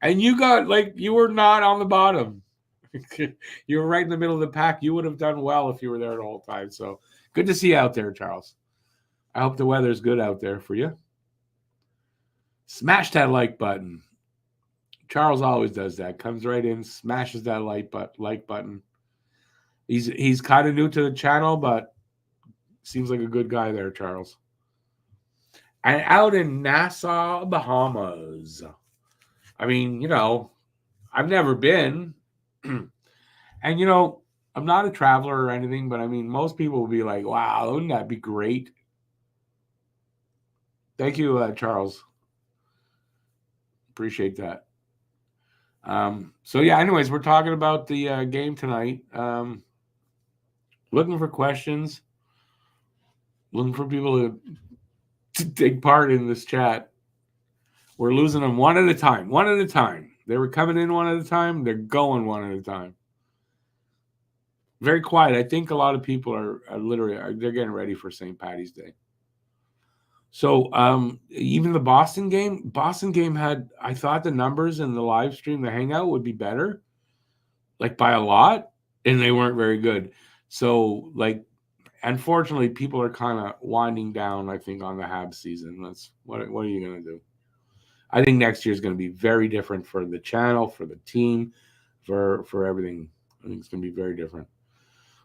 and you were not on the bottom. You were right in the middle of the pack. You would have done well if you were there the whole time. So good to see you out there, Charles. I hope the weather's good out there for you. Smash that like button. Charles always does that. Comes right in, smashes that like button. He's kind of new to the channel, but seems like a good guy there, Charles. And out in Nassau, Bahamas. I mean, I've never been. And, I'm not a traveler or anything, but I mean, most people will be like, wow, wouldn't that be great? Thank you, Charles. Appreciate that. So, yeah, anyways, we're talking about the game tonight. Looking for questions. Looking for people to take part in this chat. We're losing them one at a time. One at a time. They were coming in one at a time. They're going one at a time. Very quiet. I think a lot of people are literally they're getting ready for St. Patty's Day. So even the Boston game had, I thought the numbers in the live stream, the hangout would be better, like by a lot, and they weren't very good. So like, unfortunately, people are kind of winding down, I think, on the Habs season. That's what are you going to do? I think next year is going to be very different for the channel, for the team, for everything. I think it's going to be very different.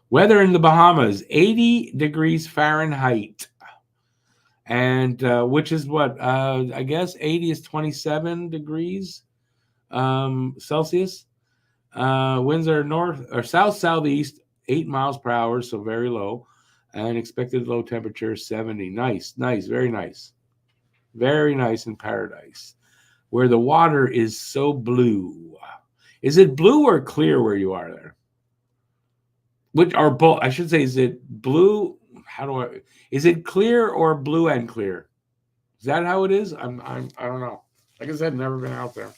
Weather in the Bahamas, 80 degrees Fahrenheit. And which is what? I guess 80 is 27 degrees Celsius. Winds are north or southeast, 8 miles per hour, so very low. And expected low temperature 70. Nice, very nice. Very nice in paradise, where the water is so blue. Is it blue or clear where you are there? Which are both? I should say, is it blue? Is it clear or blue and clear? Is that how it is? I don't know. Like I said, never been out there.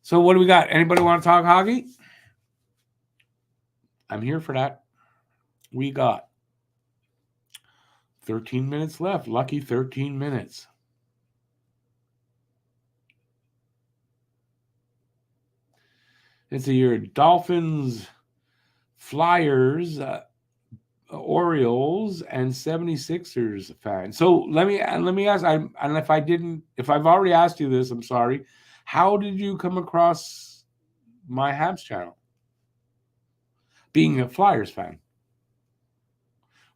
So what do we got? Anybody want to talk hockey? I'm here for that. We got 13 minutes left. Lucky 13 minutes. It's a year Dolphins, Flyers, Orioles, and 76ers fan. So let me ask, if I've already asked you this, I'm sorry. How did you come across my Habs channel? Being a Flyers fan.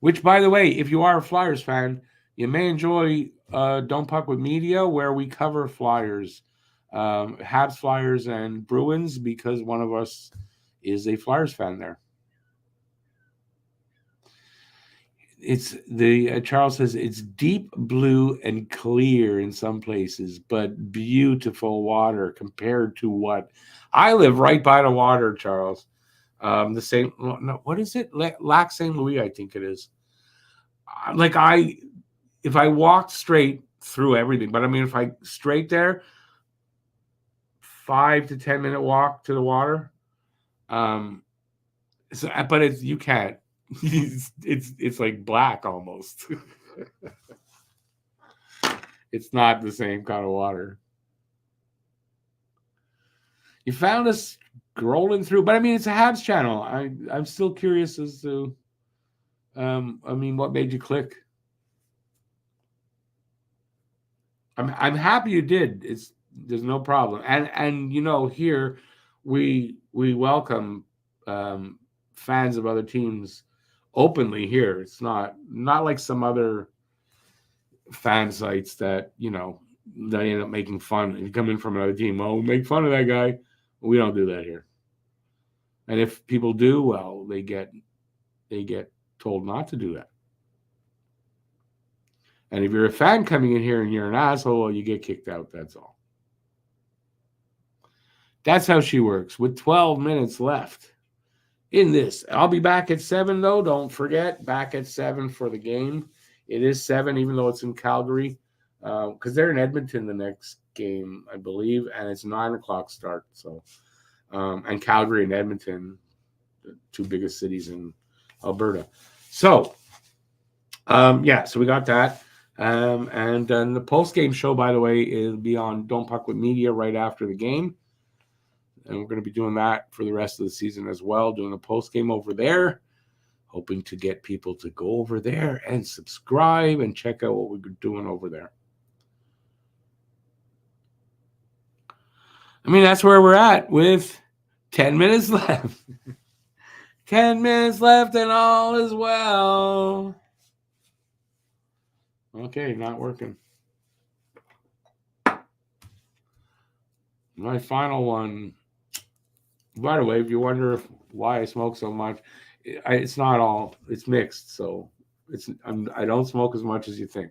Which, by the way, if you are a Flyers fan, you may enjoy Don't Puck with Media, where we cover Flyers, Habs, Flyers, and Bruins, because one of us is a Flyers fan there. It's Charles says it's deep blue and clear in some places, but beautiful water compared to what I live right by the water, Charles. The same, no, what is it? Lac St. Louis, I think it is. If I walked straight through everything, but I mean, if I straight there, 5 to 10 minute walk to the water. But you can't. It's like black almost. It's not the same kind of water. You found us scrolling through, but I mean, it's a Habs channel. I'm still curious as to, what made you click? I'm happy you did. There's no problem, and here we welcome fans of other teams openly here. It's not like some other fan sites that they end up making fun. You come in from another team, we make fun of that guy. We don't do that here. And if people do, well, they get told not to do that. And if you're a fan coming in here and you're an asshole, well, you get kicked out. That's all. That's how she works. With 12 minutes left in this, I'll be back at 7, though. Don't forget, back at 7 for the game. It is 7, even though it's in Calgary, because they're in Edmonton the next game, I believe, and it's 9 o'clock start. So, and Calgary and Edmonton, the two biggest cities in Alberta. So, so we got that. And then the post-game show, by the way, will be on Don't Puck with Media right after the game. And we're going to be doing that for the rest of the season as well, doing a post-game over there, hoping to get people to go over there and subscribe and check out what we're doing over there. I mean, that's where we're at with 10 minutes left. 10 minutes left and all is well. Okay, not working. My final one. By the way, if you wonder why I smoke so much, it's not all. It's mixed, so I don't smoke as much as you think.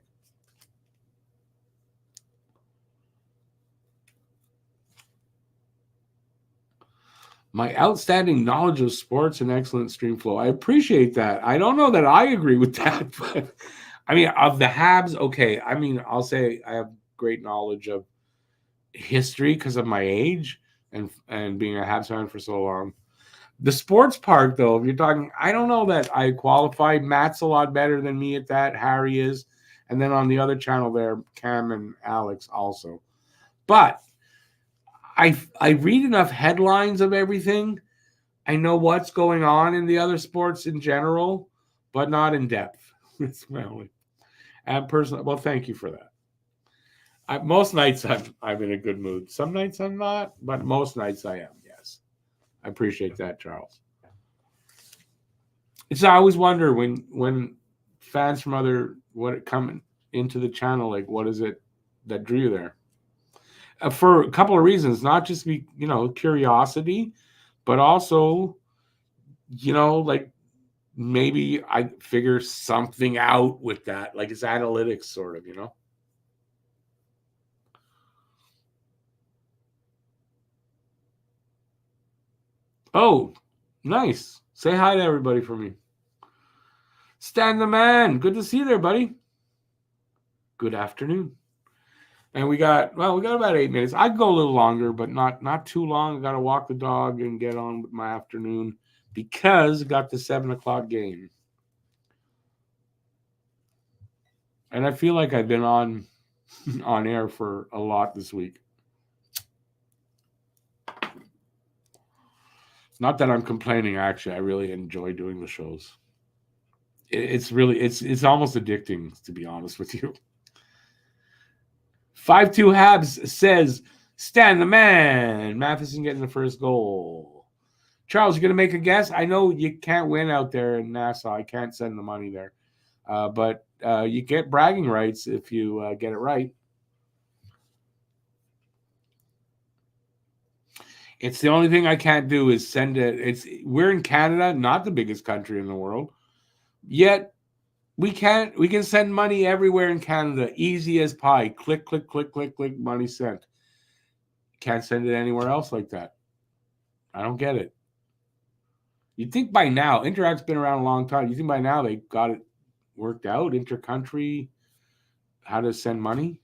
My outstanding knowledge of sports and excellent stream flow. I appreciate that. I don't know that I agree with that, but I mean, of the Habs, okay. I mean, I'll say I have great knowledge of history because of my age and being a Habs fan for so long. The sports part, though, if you're talking, I don't know that I qualify. Matt's a lot better than me at that. Harry is. And then on the other channel there, Cam and Alex also. But I read enough headlines of everything. I know what's going on in the other sports in general, but not in depth. It's my only. And personally, well, thank you for that. Most nights I'm in a good mood. Some nights I'm not, but most nights I am. Yes, I appreciate that, Charles. It's I always wonder when fans from other what come into the channel, like what is it that drew you there? For a couple of reasons, not just curiosity, but also like maybe I figure something out with that, like it's analytics sort of. Oh, nice. Say hi to everybody for me. Stan the man. Good to see you there, buddy. Good afternoon. And we got about 8 minutes. I'd go a little longer, but not too long. I got to walk the dog and get on with my afternoon because I got the 7:00 game. And I feel like I've been on air for a lot this week. Not that I'm complaining, actually. I really enjoy doing the shows. It's almost addicting, to be honest with you. 5-2 Habs says, Stan the man. Matheson getting the first goal. Charles, you going to make a guess? I know you can't win out there in Nassau. I can't send the money there. But you get bragging rights if you get it right. It's the only thing I can't do is send it. We're in Canada, not the biggest country in the world. Yet we can send money everywhere in Canada, easy as pie. Click, click, click, click, click, money sent. Can't send it anywhere else like that. I don't get it. You'd think by now, Interact's been around a long time. You think by now they got it worked out, intercountry, how to send money?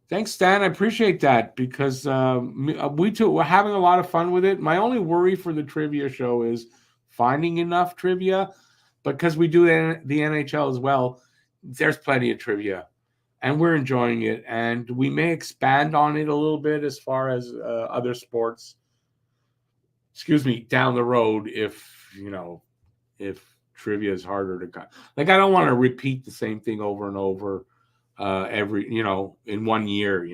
Thanks, Stan. I appreciate that because we too we're having a lot of fun with it. My only worry for the trivia show is finding enough trivia, because we do the NHL as well. There's plenty of trivia, and we're enjoying it. And we may expand on it a little bit as far as other sports. Excuse me, down the road, if trivia is harder to cut. Like I don't want to repeat the same thing over and over. Every in 1 year.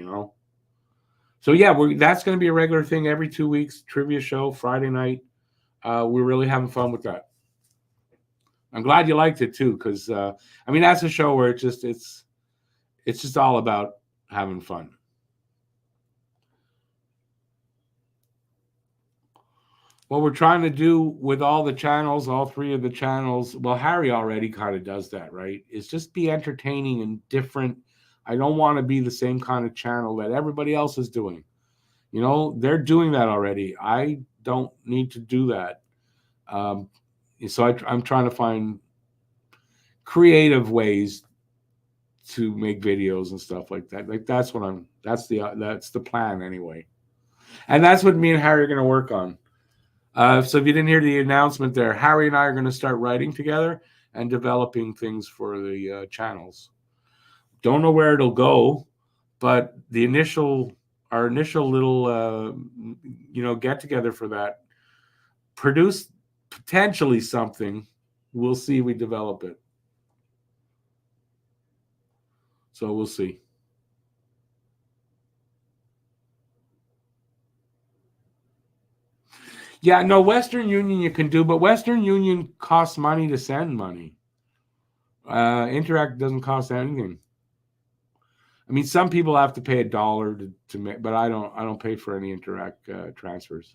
So yeah, that's going to be a regular thing every 2 weeks. Trivia show Friday night. We're really having fun with that. I'm glad you liked it too, because that's a show where it's just all about having fun. What we're trying to do with all the channels, all three of the channels, well, Harry already kind of does that, right? Is just be entertaining and different. I don't want to be the same kind of channel that everybody else is doing. They're doing that already. I don't need to do that. So I'm trying to find creative ways to make videos and stuff like that. Like that's the plan anyway. And that's what me and Harry are going to work on. So if you didn't hear the announcement there, Harry and I are going to start writing together and developing things for the channels. Don't know where it'll go, but our initial little, get together for that, produce potentially something. We'll see if we develop it. So we'll see. Yeah, no, Western Union you can do, but Western Union costs money to send money. Interact doesn't cost anything. I mean, some people have to pay $1 to make, but I don't pay for any Interact transfers.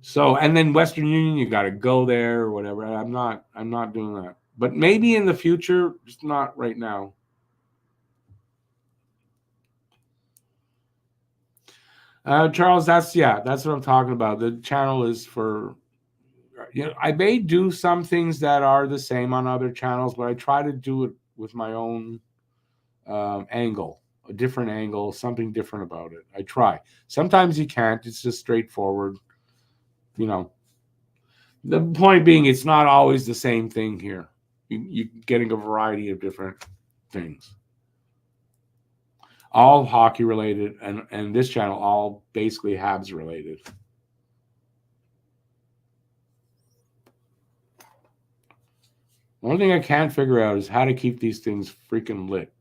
So, and then Western Union, you got to go there or whatever. I'm not doing that. But maybe in the future, just not right now. Charles, that's what I'm talking about. The channel is for, I may do some things that are the same on other channels, but I try to do it with my own angle, a different angle, something different about it. I try. Sometimes you can't. It's just straightforward. The point being, it's not always the same thing here. You're getting a variety of different things. All hockey related, and this channel, all basically Habs related. One thing I can't figure out is how to keep these things freaking lit.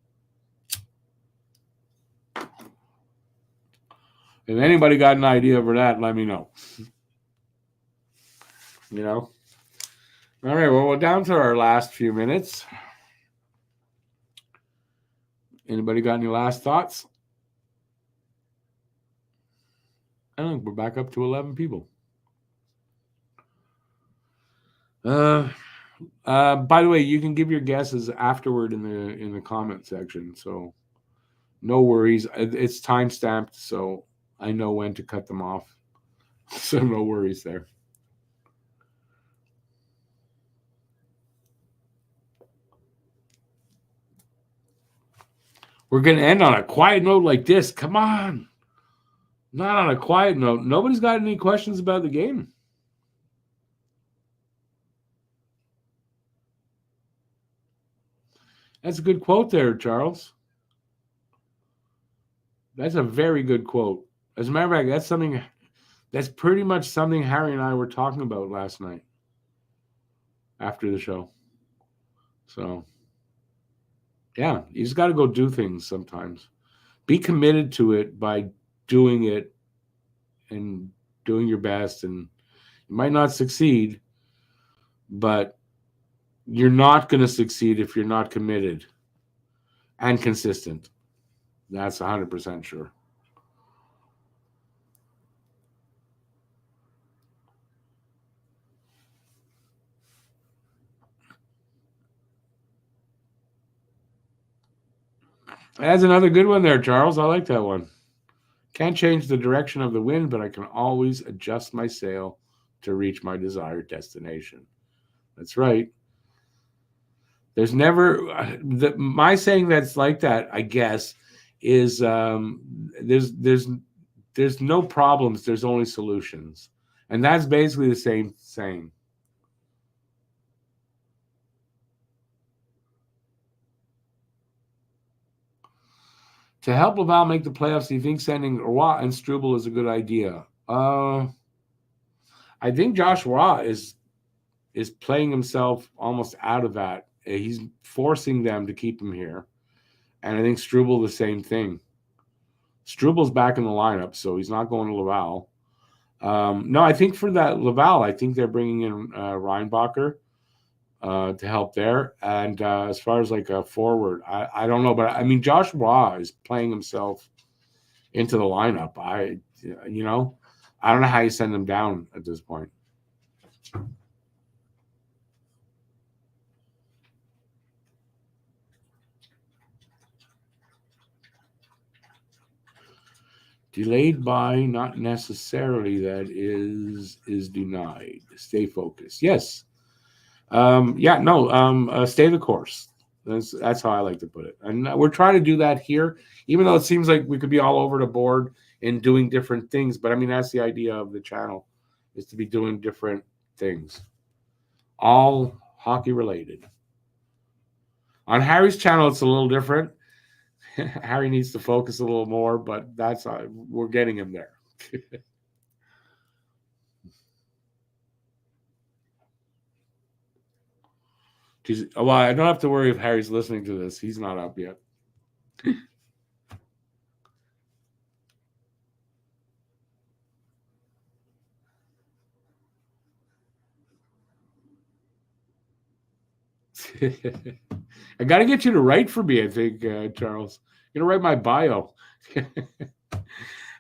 If anybody got an idea for that, let me know. All right, well, we're down to our last few minutes. Anybody got any last thoughts? I think we're back up to 11 people. By the way, you can give your guesses afterward in the comment section. So no worries. It's time stamped, so I know when to cut them off. So no worries there. We're going to end on a quiet note like this. Come on. Not on a quiet note. Nobody's got any questions about the game. That's a good quote there, Charles. That's a very good quote. As a matter of fact, that's pretty much something Harry and I were talking about last night after the show. So, yeah, you just got to go do things sometimes. Be committed to it by doing it and doing your best. And you might not succeed, but you're not going to succeed if you're not committed and consistent. That's 100% sure. That's another good one there, Charles. I like that one. Can't change the direction of the wind, but I can always adjust my sail to reach my desired destination. That's right. There's never my saying that's like that, I guess, is there's no problems, there's only solutions. And that's basically the same saying. To help Laval make the playoffs, do you think sending Roy and Struble is a good idea? I think Josh Roy is playing himself almost out of that. He's forcing them to keep him here. And I think Struble the same thing. Struble's back in the lineup, so he's not going to Laval. No, I think for that Laval, I think they're bringing in Reinbacher to help there. And as far as like a forward, I don't know. But, I mean, Josh Roy is playing himself into the lineup. I don't know how you send him down at this point. Delayed by, not necessarily that is denied. Stay focused. Yes. Stay the course. That's how I like to put it. And we're trying to do that here, even though it seems like we could be all over the board and doing different things. But I mean, that's the idea of the channel, is to be doing different things, all hockey related. On Harry's channel, it's a little different. Harry needs to focus a little more, but we're getting him there. Well, I don't have to worry if Harry's listening to this. He's not up yet. I got to get you to write for me, I think, Charles. You're going to write my bio.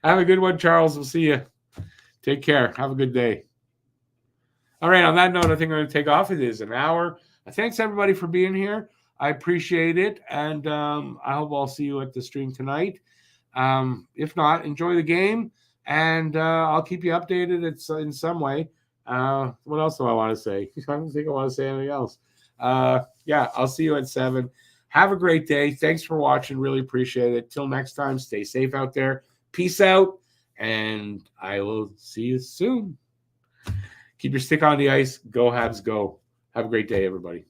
Have a good one, Charles. We'll see you. Take care. Have a good day. All right. On that note, I think I'm going to take off. It is an hour. Thanks, everybody, for being here. I appreciate it. And I hope I'll see you at the stream tonight. If not, enjoy the game. and I'll keep you updated. It's in some way. What else do I want to say? I don't think I want to say anything else. Yeah, I'll see you at 7. Have a great day. Thanks for watching. Really appreciate it. Till next time, stay safe out there. Peace out, and I will see you soon. Keep your stick on the ice. Go Habs, go. Have a great day, everybody.